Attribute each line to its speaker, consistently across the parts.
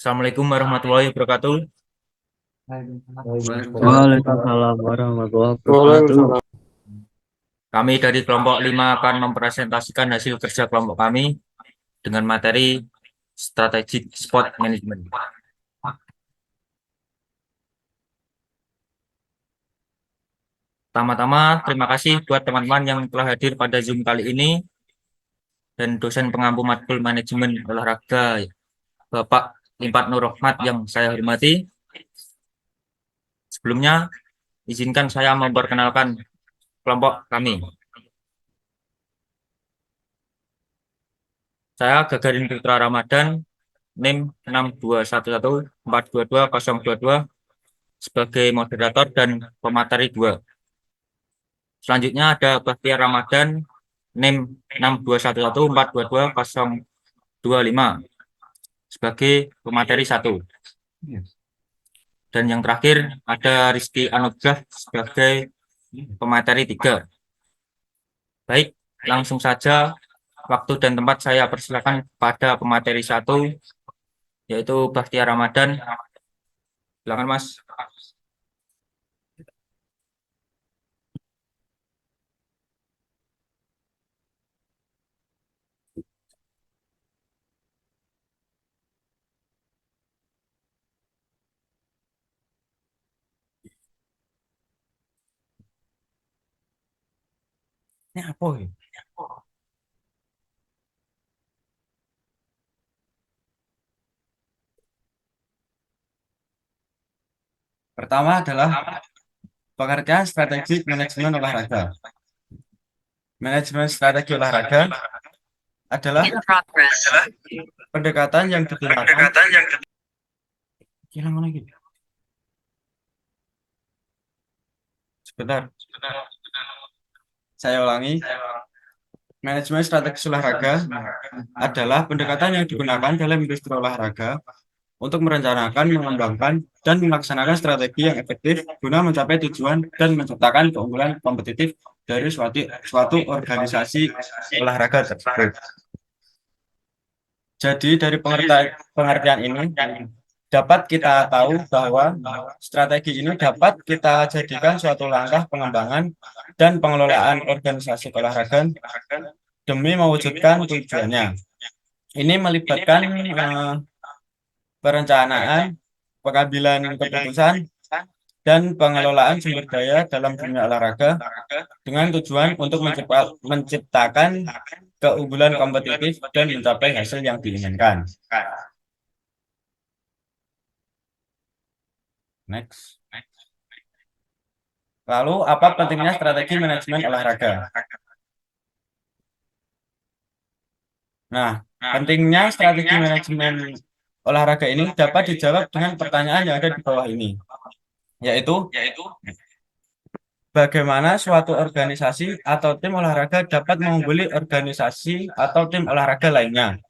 Speaker 1: Assalamualaikum warahmatullahi wabarakatuh.
Speaker 2: Waalaikumsalam warahmatullahi wabarakatuh.
Speaker 3: Waalaikumsalam.
Speaker 1: Kami dari kelompok 5 akan mempresentasikan hasil kerja kelompok kami dengan materi Strategic Spot Management. Pertama-tama, terima kasih buat teman-teman yang telah hadir pada Zoom kali ini dan dosen pengampu matkul manajemen olahraga Bapak Limpat Nur Rahmat yang saya hormati. Sebelumnya, izinkan saya memperkenalkan kelompok kami. Saya Gagarin Putra Ramadan, NIM 621142222 sebagai moderator dan pemateri 2. Selanjutnya ada Bahtiar Ramadan, NIM 621142225 sebagai pemateri 1. Dan yang terakhir ada Rizky Anugrah sebagai pemateri 3. Baik, langsung saja waktu dan tempat saya persilakan pada pemateri 1, yaitu Bahtiar Ramadan. Silakan Mas. Ini apa ya? Pertama adalah pengertian strategi manajemen olahraga. Manajemen strategi olahraga adalah pendekatan yang digunakan. Hilang lagi. Sebentar. Saya ulangi. Manajemen strategi olahraga adalah pendekatan yang digunakan dalam industri olahraga untuk merencanakan, mengembangkan, dan melaksanakan strategi yang efektif guna mencapai tujuan dan menciptakan keunggulan kompetitif dari suatu organisasi olahraga tersebut. Jadi dari pengertian ini dapat kita tahu bahwa strategi ini dapat kita jadikan suatu langkah pengembangan dan pengelolaan organisasi olahraga demi mewujudkan tujuannya. Ini melibatkan perencanaan, pengambilan keputusan, dan pengelolaan sumber daya dalam dunia olahraga dengan tujuan untuk menciptakan keunggulan kompetitif dan mencapai hasil yang diinginkan. Next. Lalu, apa pentingnya strategi manajemen olahraga? Nah, pentingnya strategi manajemen olahraga ini dapat dijawab dengan pertanyaan yang ada di bawah ini, yaitu bagaimana suatu organisasi atau tim olahraga dapat mengungguli organisasi atau tim olahraga lainnya.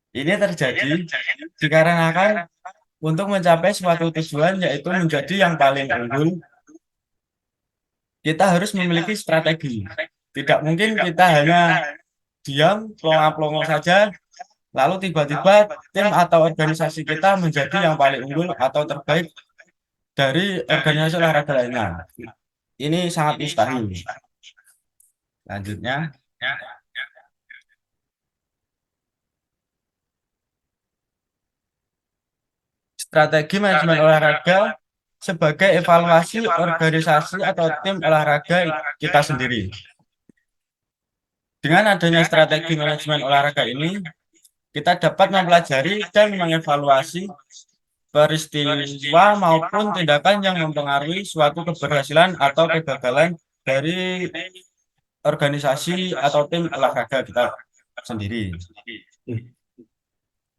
Speaker 1: Ini terjadi dikarenakan untuk mencapai suatu tujuan, yaitu menjadi yang paling unggul, kita harus memiliki strategi. Tidak mungkin kita hanya diam, plongo-plongo saja, lalu tiba-tiba tim atau organisasi kita menjadi yang paling unggul atau terbaik dari organisasi olahraga lainnya. Ini sangat mustahil. Lanjutnya, strategi manajemen olahraga sebagai evaluasi organisasi atau tim olahraga kita sendiri. Dengan adanya strategi manajemen olahraga ini, kita dapat mempelajari dan mengevaluasi peristiwa maupun tindakan yang mempengaruhi suatu keberhasilan atau kegagalan dari organisasi atau tim olahraga kita sendiri.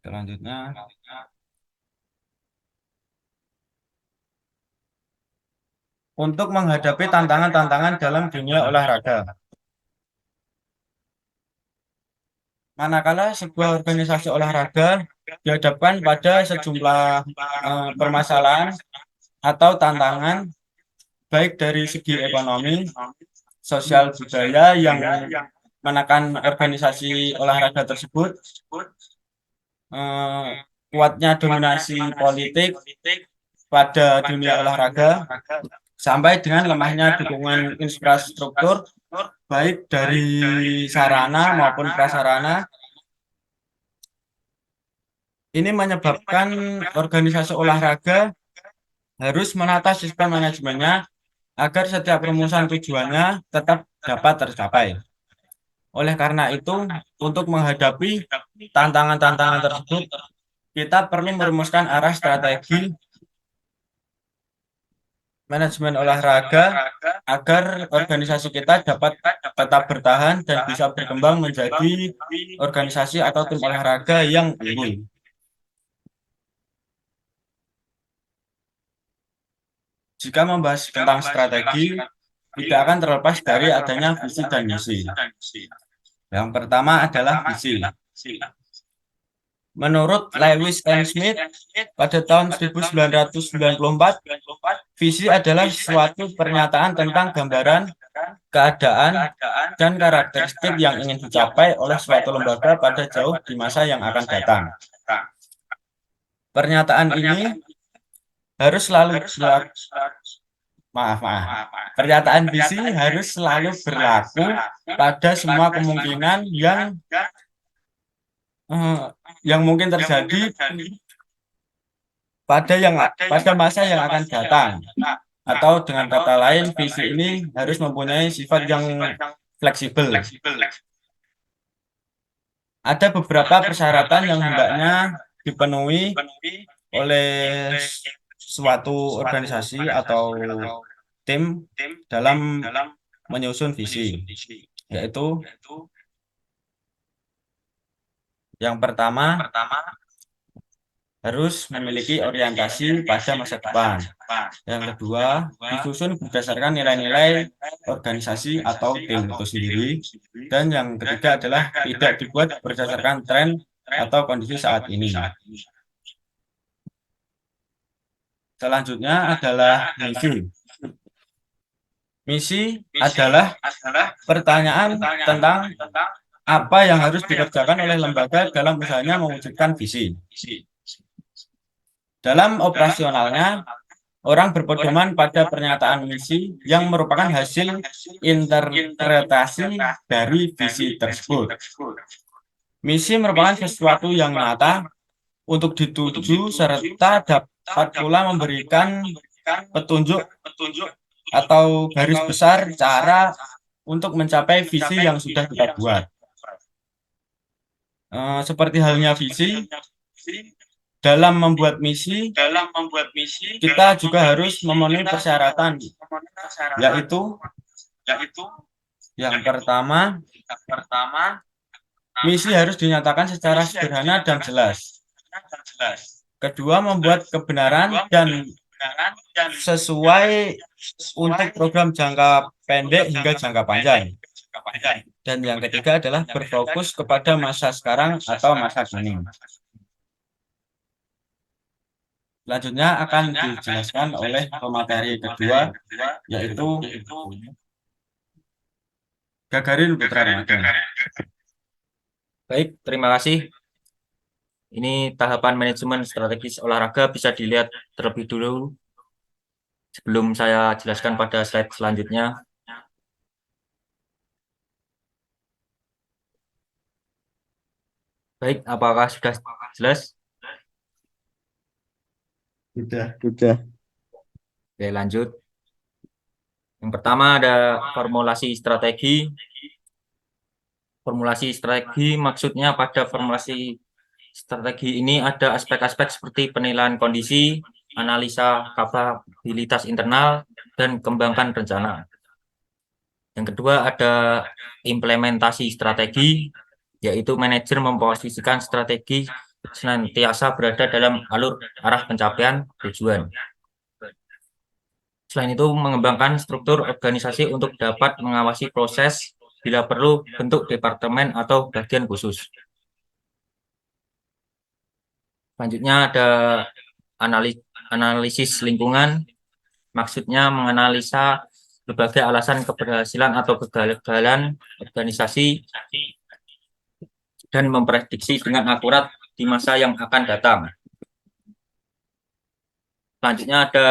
Speaker 1: Selanjutnya, untuk menghadapi tantangan-tantangan dalam dunia olahraga. Manakala sebuah organisasi olahraga dihadapkan pada sejumlah permasalahan atau tantangan, baik dari segi ekonomi, sosial budaya yang menekan organisasi olahraga tersebut, eh, kuatnya dominasi politik pada dunia olahraga, sampai dengan lemahnya dukungan infrastruktur baik dari sarana maupun prasarana. Ini menyebabkan organisasi olahraga harus menata sistem manajemennya agar setiap rumusan tujuannya tetap dapat tercapai. Oleh karena itu, untuk menghadapi tantangan-tantangan tersebut, kita perlu merumuskan arah strategi manajemen olahraga agar organisasi kita dapat tetap bertahan dan bisa berkembang menjadi organisasi atau tim olahraga yang unggul. Jika membahas tentang strategi, tidak akan terlepas dari adanya visi dan misi. Yang pertama adalah visi. Menurut Lewis and Smith, pada tahun 1994, visi adalah suatu pernyataan tentang gambaran, keadaan, dan karakteristik yang ingin dicapai oleh suatu lembaga pada jauh di masa yang akan datang. Pernyataan ini harus selalu Pernyataan visi harus selalu berlaku pada semua kemungkinan yang mungkin terjadi pada masa yang akan datang. Atau dengan kata lain, visi ini harus mempunyai sifat yang fleksibel. Ada beberapa persyaratan yang hendaknya dipenuhi oleh suatu organisasi atau tim dalam menyusun visi, yaitu yang pertama harus memiliki orientasi pada masa depan. Yang kedua, disusun berdasarkan nilai-nilai organisasi atau tim itu sendiri. Dan yang ketiga adalah tidak dibuat berdasarkan tren atau kondisi saat ini. Selanjutnya adalah misi. Misi adalah pertanyaan tentang apa yang harus dikerjakan oleh lembaga dalam usahanya mewujudkan visi. Dalam operasionalnya, orang berpedoman pada pernyataan misi yang merupakan hasil interpretasi dari visi tersebut. Misi merupakan sesuatu yang nyata untuk dituju serta dapat pula memberikan petunjuk atau garis besar cara untuk mencapai visi yang sudah kita buat. Seperti halnya visi, dalam membuat misi, kita juga harus memenuhi persyaratan, yaitu yang pertama, misi harus dinyatakan secara sederhana dan jelas. Kedua, membuat kebenaran dan sesuai untuk program jangka pendek hingga jangka panjang. Dan yang ketiga adalah berfokus kepada masa sekarang atau masa kini. Selanjutnya akan dijelaskan oleh pemateri kedua, yaitu Gagarin Putra Ramadan.
Speaker 3: Baik, terima kasih. Ini tahapan manajemen strategis olahraga bisa dilihat terlebih dulu sebelum saya jelaskan pada slide selanjutnya. Baik, apakah sudah jelas?
Speaker 2: Sudah.
Speaker 3: Oke, lanjut. Yang pertama ada formulasi strategi. Formulasi strategi maksudnya pada formulasi strategi ini ada aspek-aspek seperti penilaian kondisi, analisa kapabilitas internal, dan kembangkan rencana. Yang kedua ada implementasi strategi, yaitu manajer memposisikan strategi senantiasa berada dalam alur arah pencapaian tujuan. Selain itu, mengembangkan struktur organisasi untuk dapat mengawasi proses bila perlu bentuk departemen atau bagian khusus. Selanjutnya ada analisis lingkungan, maksudnya menganalisa berbagai alasan keberhasilan atau kegagalan organisasi dan memprediksi dengan akurat di masa yang akan datang. Selanjutnya ada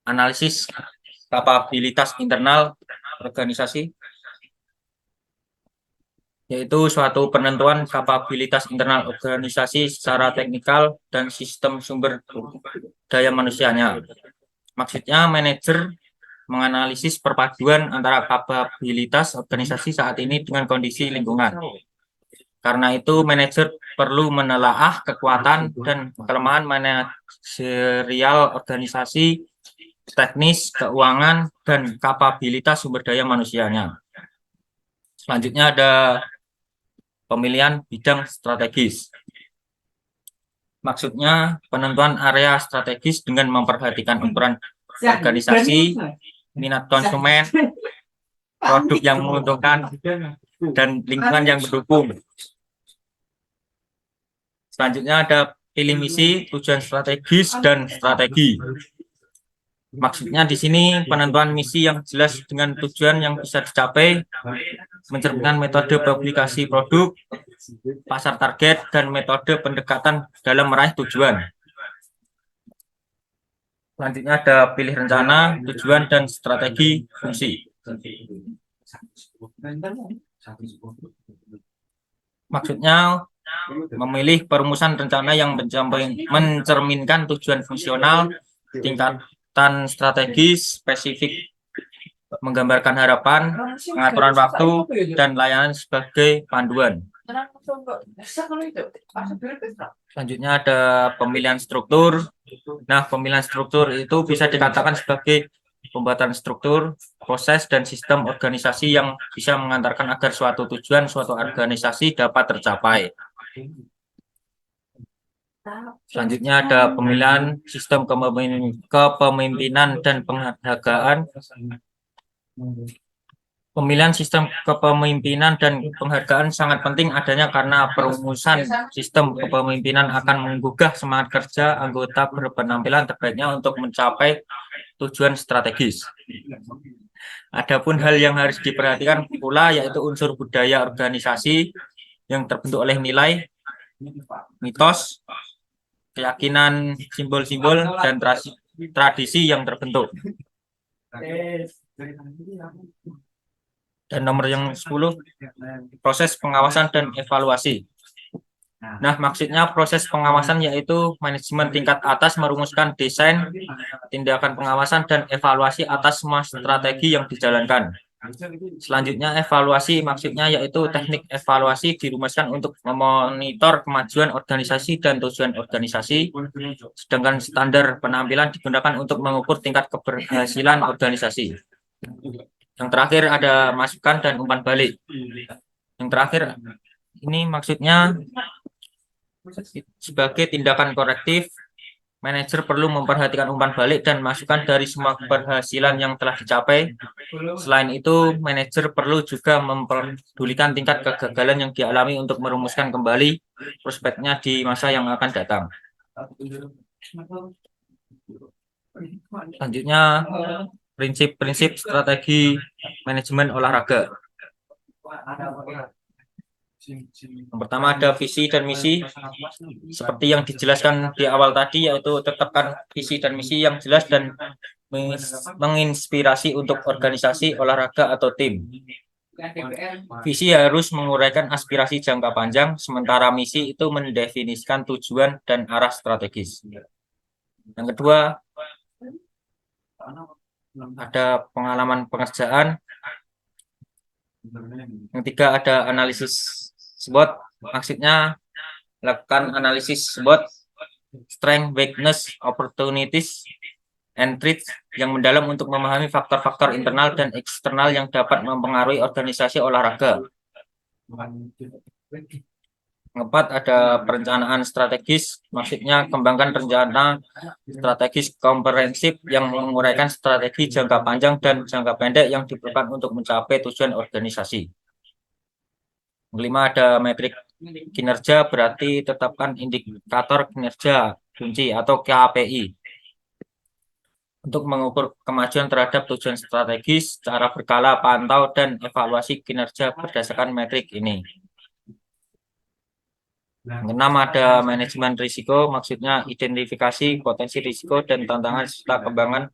Speaker 3: analisis kapabilitas internal organisasi, yaitu suatu penentuan kapabilitas internal organisasi secara teknikal dan sistem sumber daya manusianya. Maksudnya manajer menganalisis perpaduan antara kapabilitas organisasi saat ini dengan kondisi lingkungan. Karena itu manajer perlu menelaah kekuatan dan kelemahan manajerial organisasi, teknis, keuangan, dan kapabilitas sumber daya manusianya. Selanjutnya ada pemilihan bidang strategis. Maksudnya penentuan area strategis dengan memperhatikan ukuran organisasi, minat konsumen, produk yang menguntungkan, dan lingkungan yang mendukung. Selanjutnya ada pilih misi, tujuan strategis, dan strategi. Maksudnya di sini penentuan misi yang jelas dengan tujuan yang bisa dicapai, mencerminkan metode publikasi produk, pasar target, dan metode pendekatan dalam meraih tujuan. Selanjutnya ada pilih rencana, tujuan, dan strategi fungsi. Maksudnya memilih perumusan rencana yang mencerminkan tujuan fungsional, tingkatan strategis, spesifik, menggambarkan harapan, pengaturan waktu, dan layanan sebagai panduan. Selanjutnya ada pemilihan struktur. Nah, pemilihan struktur itu bisa dikatakan sebagai pembuatan struktur, proses, dan sistem organisasi yang bisa mengantarkan agar suatu tujuan suatu organisasi dapat tercapai. Selanjutnya ada pemilihan sistem kepemimpinan dan penghargaan. Pemilihan sistem kepemimpinan dan penghargaan sangat penting adanya karena perumusan sistem kepemimpinan akan menggugah semangat kerja anggota berpenampilan terbaiknya untuk mencapai tujuan strategis. Adapun hal yang harus diperhatikan pula yaitu unsur budaya organisasi yang terbentuk oleh nilai, mitos, keyakinan, simbol-simbol, dan tradisi yang terbentuk. Dan nomor yang 10, proses pengawasan dan evaluasi. Nah, maksudnya proses pengawasan yaitu manajemen tingkat atas merumuskan desain, tindakan pengawasan, dan evaluasi atas semua strategi yang dijalankan. Selanjutnya evaluasi maksudnya yaitu teknik evaluasi dirumuskan untuk memonitor kemajuan organisasi dan tujuan organisasi, sedangkan standar penampilan digunakan untuk mengukur tingkat keberhasilan organisasi. Yang terakhir ada masukan dan umpan balik. Yang terakhir ini maksudnya sebagai tindakan korektif, manajer perlu memperhatikan umpan balik dan masukan dari semua keberhasilan yang telah dicapai. Selain itu, manajer perlu juga memperdulikan tingkat kegagalan yang dialami untuk merumuskan kembali prospeknya di masa yang akan datang. Selanjutnya, prinsip-prinsip strategi manajemen olahraga. Yang pertama ada visi dan misi. Seperti yang dijelaskan di awal tadi, yaitu tetapkan visi dan misi yang jelas dan menginspirasi untuk organisasi, olahraga, atau tim. Visi harus menguraikan aspirasi jangka panjang, sementara misi itu mendefinisikan tujuan dan arah strategis. Yang kedua, ada pengalaman pengerjaan. Yang ketiga ada analisis SWOT, maksudnya lakukan analisis SWOT, strength, weakness, opportunities, and threats yang mendalam untuk memahami faktor-faktor internal dan eksternal yang dapat mempengaruhi organisasi olahraga. Keempat ada perencanaan strategis, maksudnya kembangkan rencana strategis komprehensif yang menguraikan strategi jangka panjang dan jangka pendek yang diperlukan untuk mencapai tujuan organisasi. Kelima ada metrik kinerja, berarti tetapkan indikator kinerja kunci atau KPI. untuk mengukur kemajuan terhadap tujuan strategis secara berkala, pantau, dan evaluasi kinerja berdasarkan metrik ini. Yang keenam ada manajemen risiko, maksudnya identifikasi potensi risiko dan tantangan serta kembangan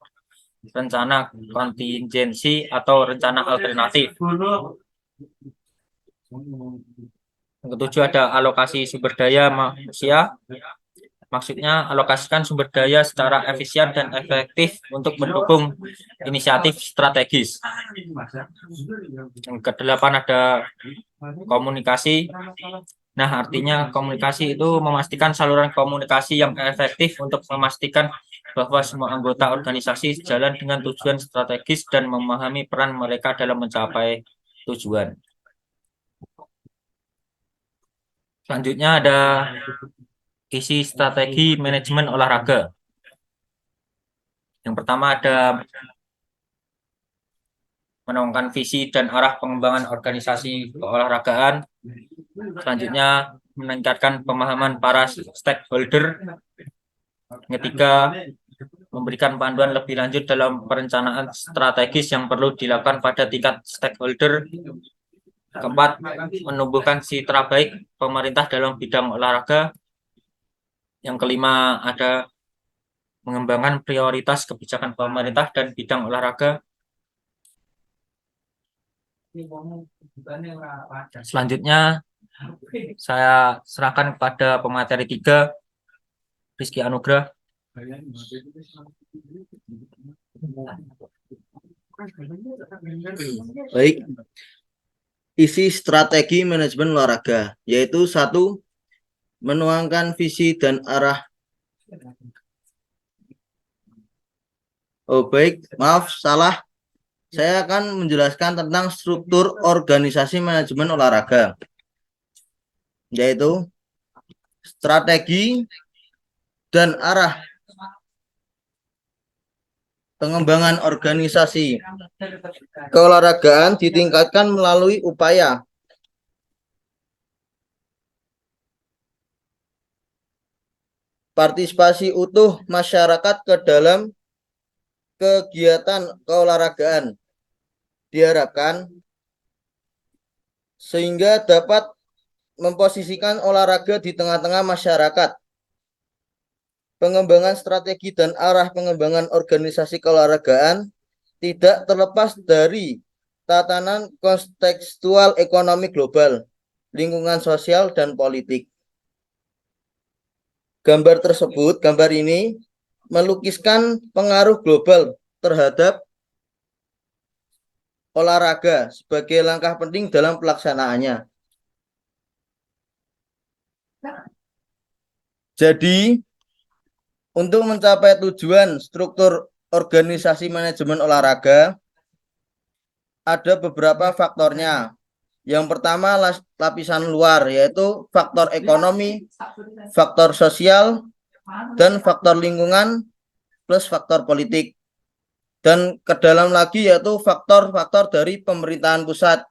Speaker 3: rencana kontingensi atau rencana alternatif. Yang ketujuh ada alokasi sumber daya manusia, maksudnya alokasikan sumber daya secara efisien dan efektif untuk mendukung inisiatif strategis. Yang kedelapan ada komunikasi. Nah, artinya komunikasi itu memastikan saluran komunikasi yang efektif untuk memastikan bahwa semua anggota organisasi sejalan dengan tujuan strategis dan memahami peran mereka dalam mencapai tujuan. Selanjutnya ada isi strategi manajemen olahraga. Yang pertama ada menaungkan visi dan arah pengembangan organisasi keolahragaan. Selanjutnya meningkatkan pemahaman para stakeholder. Ketiga, memberikan panduan lebih lanjut dalam perencanaan strategis yang perlu dilakukan pada tingkat stakeholder. Keempat, menumbuhkan citra baik pemerintah dalam bidang olahraga. Yang kelima, ada mengembangkan prioritas kebijakan pemerintah dan bidang olahraga. Selanjutnya, saya serahkan kepada pemateri 3, Rizky Anugrah.
Speaker 4: Baik, isi strategi manajemen olahraga, yaitu 1. Menuangkan visi dan arah. Oh baik, maaf salah. Saya akan menjelaskan tentang struktur organisasi manajemen olahraga, yaitu strategi dan arah pengembangan organisasi keolahragaan ditingkatkan melalui upaya partisipasi utuh masyarakat ke dalam kegiatan keolahragaan. Diharapkan sehingga dapat memposisikan olahraga di tengah-tengah masyarakat. Pengembangan strategi dan arah pengembangan organisasi keolahragaan tidak terlepas dari tatanan kontekstual ekonomi global, lingkungan sosial, dan politik. Gambar tersebut, gambar ini melukiskan pengaruh global terhadap olahraga sebagai langkah penting dalam pelaksanaannya. Jadi, untuk mencapai tujuan struktur organisasi manajemen olahraga, ada beberapa faktornya. Yang pertama, lapisan luar, yaitu faktor ekonomi, faktor sosial, dan faktor lingkungan, plus faktor politik. Dan ke dalam lagi yaitu faktor-faktor dari pemerintahan pusat,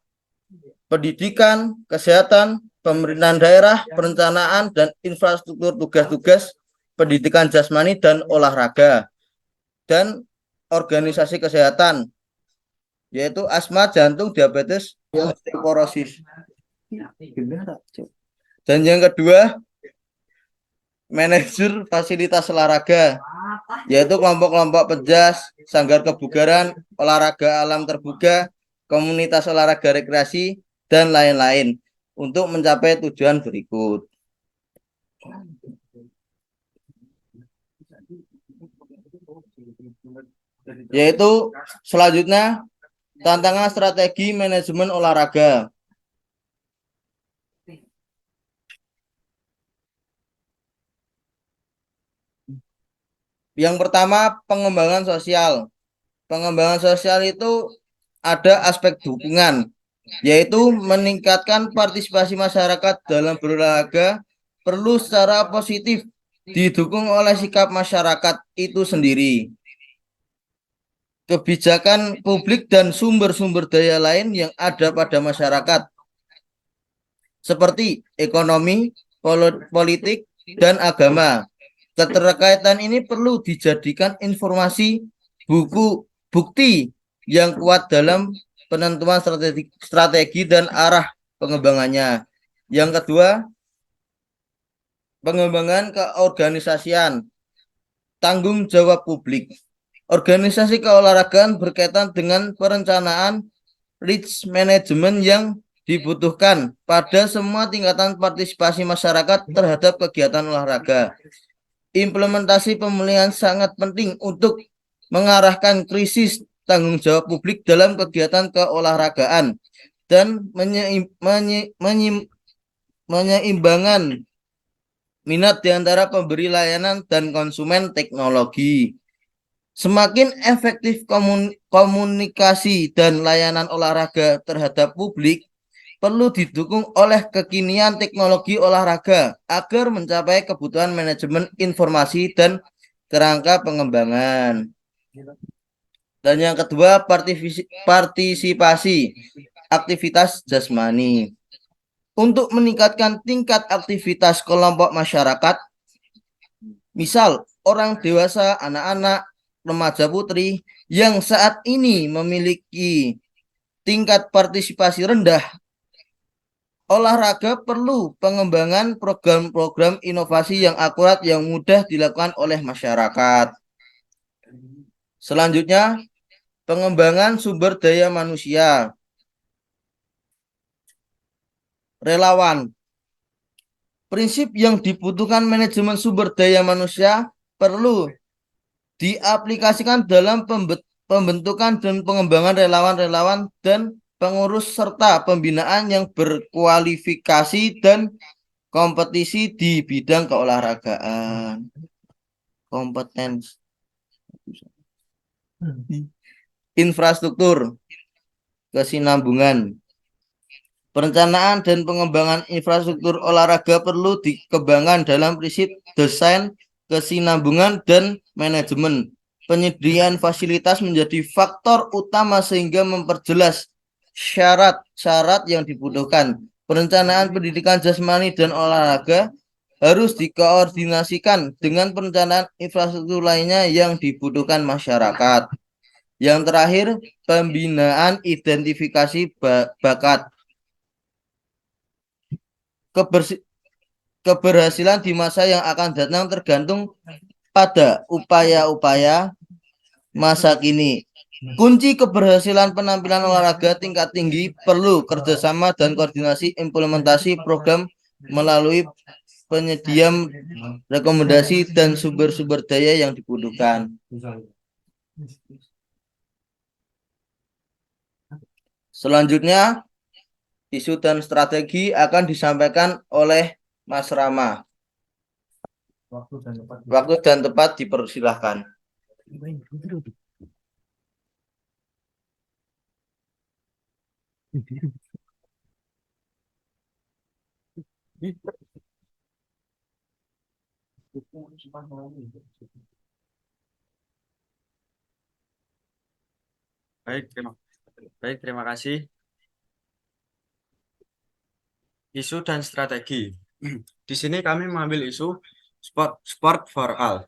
Speaker 4: pendidikan, kesehatan, pemerintahan daerah, perencanaan, dan infrastruktur tugas-tugas pendidikan jasmani dan olahraga, dan organisasi kesehatan, yaitu asma, jantung, diabetes, osteoporosis. Dan yang kedua, manajer fasilitas olahraga, yaitu kelompok-kelompok pejas, sanggar kebugaran, olahraga alam terbuka, komunitas olahraga rekreasi, dan lain-lain untuk mencapai tujuan berikut. Yaitu selanjutnya tantangan strategi manajemen olahraga. Yang pertama, pengembangan sosial. Pengembangan sosial itu ada aspek dukungan, yaitu meningkatkan partisipasi masyarakat dalam berolahraga perlu secara positif didukung oleh sikap masyarakat itu sendiri. Kebijakan publik dan sumber-sumber daya lain yang ada pada masyarakat, seperti ekonomi, politik, dan agama. Keterkaitan ini perlu dijadikan informasi bukti yang kuat dalam penentuan strategi dan arah pengembangannya. Yang kedua, pengembangan keorganisasian, tanggung jawab publik. Organisasi keolahragaan berkaitan dengan perencanaan risk management yang dibutuhkan pada semua tingkatan partisipasi masyarakat terhadap kegiatan olahraga. Implementasi pemulihan sangat penting untuk mengarahkan krisis tanggung jawab publik dalam kegiatan keolahragaan dan menyeimbangkan minat di antara pemberi layanan dan konsumen teknologi. Semakin efektif komunikasi dan layanan olahraga terhadap publik perlu didukung oleh kekinian teknologi olahraga agar mencapai kebutuhan manajemen informasi dan kerangka pengembangan. Dan yang kedua, partisipasi aktivitas jasmani. Untuk meningkatkan tingkat aktivitas kelompok masyarakat, misal orang dewasa, anak-anak, remaja putri yang saat ini memiliki tingkat partisipasi rendah, olahraga perlu pengembangan program-program inovasi yang akurat yang mudah dilakukan oleh masyarakat. Selanjutnya, pengembangan sumber daya manusia. Relawan. Prinsip yang dibutuhkan manajemen sumber daya manusia perlu diaplikasikan dalam pembentukan dan pengembangan relawan-relawan dan pengurus serta pembinaan yang berkualifikasi dan kompetisi di bidang keolahragaan. Kompetensi. Infrastruktur, kesinambungan. Perencanaan dan pengembangan infrastruktur olahraga perlu dikembangkan dalam prinsip desain, kesinambungan, dan manajemen. Penyediaan fasilitas menjadi faktor utama sehingga memperjelas syarat-syarat yang dibutuhkan. Perencanaan pendidikan jasmani dan olahraga harus dikoordinasikan dengan perencanaan infrastruktur lainnya yang dibutuhkan masyarakat. Yang terakhir, pembinaan identifikasi bakat. Keberhasilan di masa yang akan datang tergantung pada upaya-upaya masa kini. Kunci keberhasilan penampilan olahraga tingkat tinggi perlu kerjasama dan koordinasi implementasi program melalui penyedia rekomendasi dan sumber-sumber daya yang dibutuhkan. Selanjutnya, isu dan strategi akan disampaikan oleh Mas Rama. Waktu dan tempat dipersilahkan.
Speaker 1: Terima kasih. Isu dan strategi. Di sini kami mengambil isu sport for all.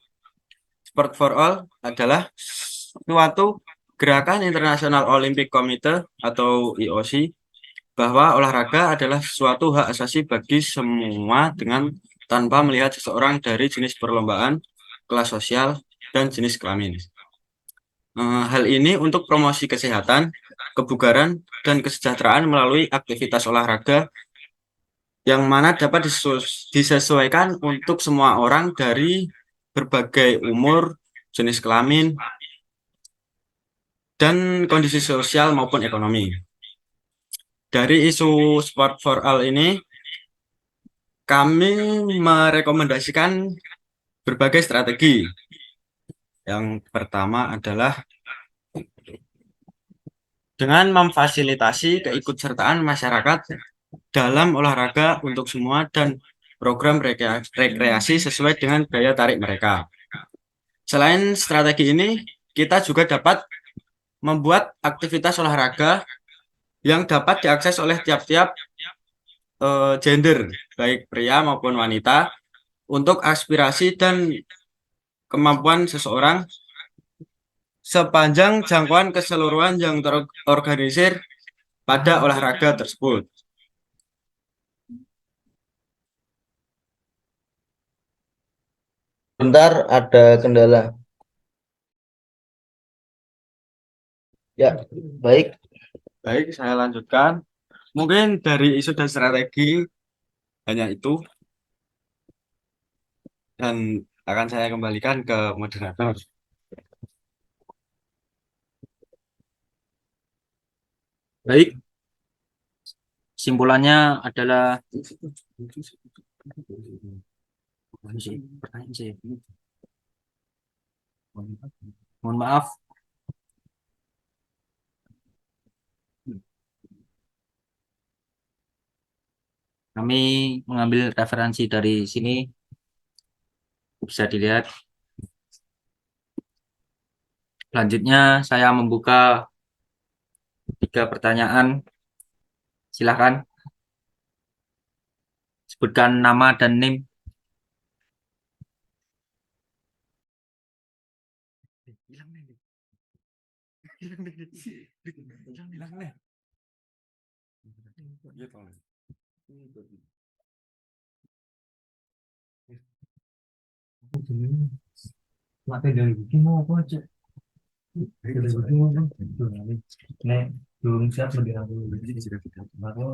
Speaker 1: Sport for all adalah suatu gerakan internasional Olympic Committee atau IOC bahwa olahraga adalah suatu hak asasi bagi semua dengan tanpa melihat seseorang dari jenis perlombaan, kelas sosial, dan jenis kelamin. Hal ini untuk promosi kesehatan, kebugaran, dan kesejahteraan melalui aktivitas olahraga yang mana dapat disesuaikan untuk semua orang dari berbagai umur, jenis kelamin, dan kondisi sosial maupun ekonomi. Dari isu Sport for All ini, kami merekomendasikan berbagai strategi. Yang pertama adalah dengan memfasilitasi keikutsertaan masyarakat dalam olahraga untuk semua dan program rekreasi sesuai dengan daya tarik mereka. Selain strategi ini, kita juga dapat membuat aktivitas olahraga yang dapat diakses oleh tiap-tiap gender, baik pria maupun wanita, untuk aspirasi dan kemampuan seseorang sepanjang jangkauan keseluruhan yang terorganisir pada olahraga tersebut.
Speaker 4: Bentar, ada kendala. Ya, baik.
Speaker 1: Baik, saya lanjutkan. Mungkin dari isu dan strategi hanya itu, dan akan saya kembalikan ke moderator.
Speaker 3: Baik, kesimpulannya adalah pertanyaan saya. Mohon maaf. Kami mengambil referensi dari sini, bisa dilihat. Selanjutnya saya membuka 3 pertanyaan. Silakan sebutkan nama dan NIM.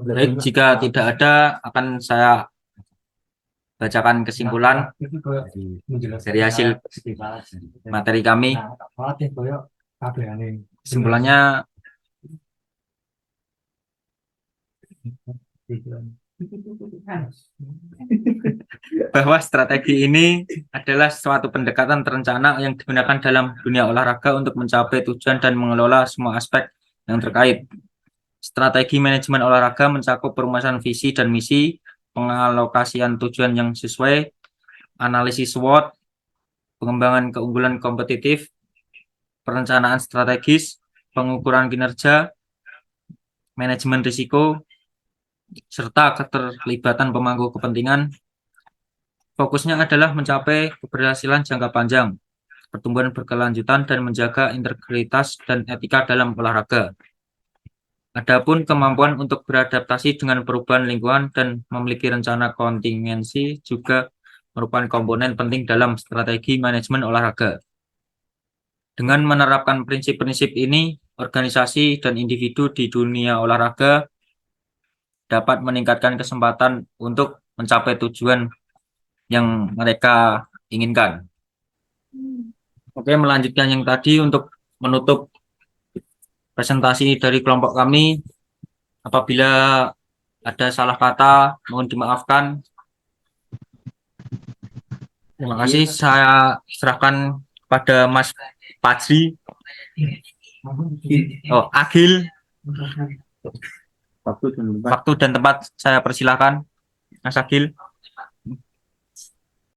Speaker 3: Baik, jika tidak ada, akan saya bacakan kesimpulan dari hasil materi kami. Kesimpulannya, bahwa strategi ini adalah suatu pendekatan terencana yang digunakan dalam dunia olahraga untuk mencapai tujuan dan mengelola semua aspek yang terkait. Strategi manajemen olahraga mencakup perumusan visi dan misi, pengalokasian tujuan yang sesuai, analisis SWOT, pengembangan keunggulan kompetitif, perencanaan strategis, pengukuran kinerja, manajemen risiko, serta keterlibatan pemangku kepentingan. Fokusnya adalah mencapai keberhasilan jangka panjang, pertumbuhan berkelanjutan, dan menjaga integritas dan etika dalam olahraga. Adapun kemampuan untuk beradaptasi dengan perubahan lingkungan dan memiliki rencana kontingensi juga merupakan komponen penting dalam strategi manajemen olahraga. Dengan menerapkan prinsip-prinsip ini, organisasi dan individu di dunia olahraga dapat meningkatkan kesempatan untuk mencapai tujuan yang mereka inginkan. Oke, melanjutkan yang tadi untuk menutup presentasi dari kelompok kami. Apabila ada salah kata, mohon dimaafkan. Terima kasih. Saya serahkan pada Mas Fajri. Agil. Waktu dan tempat saya persilakan, Mas Agil.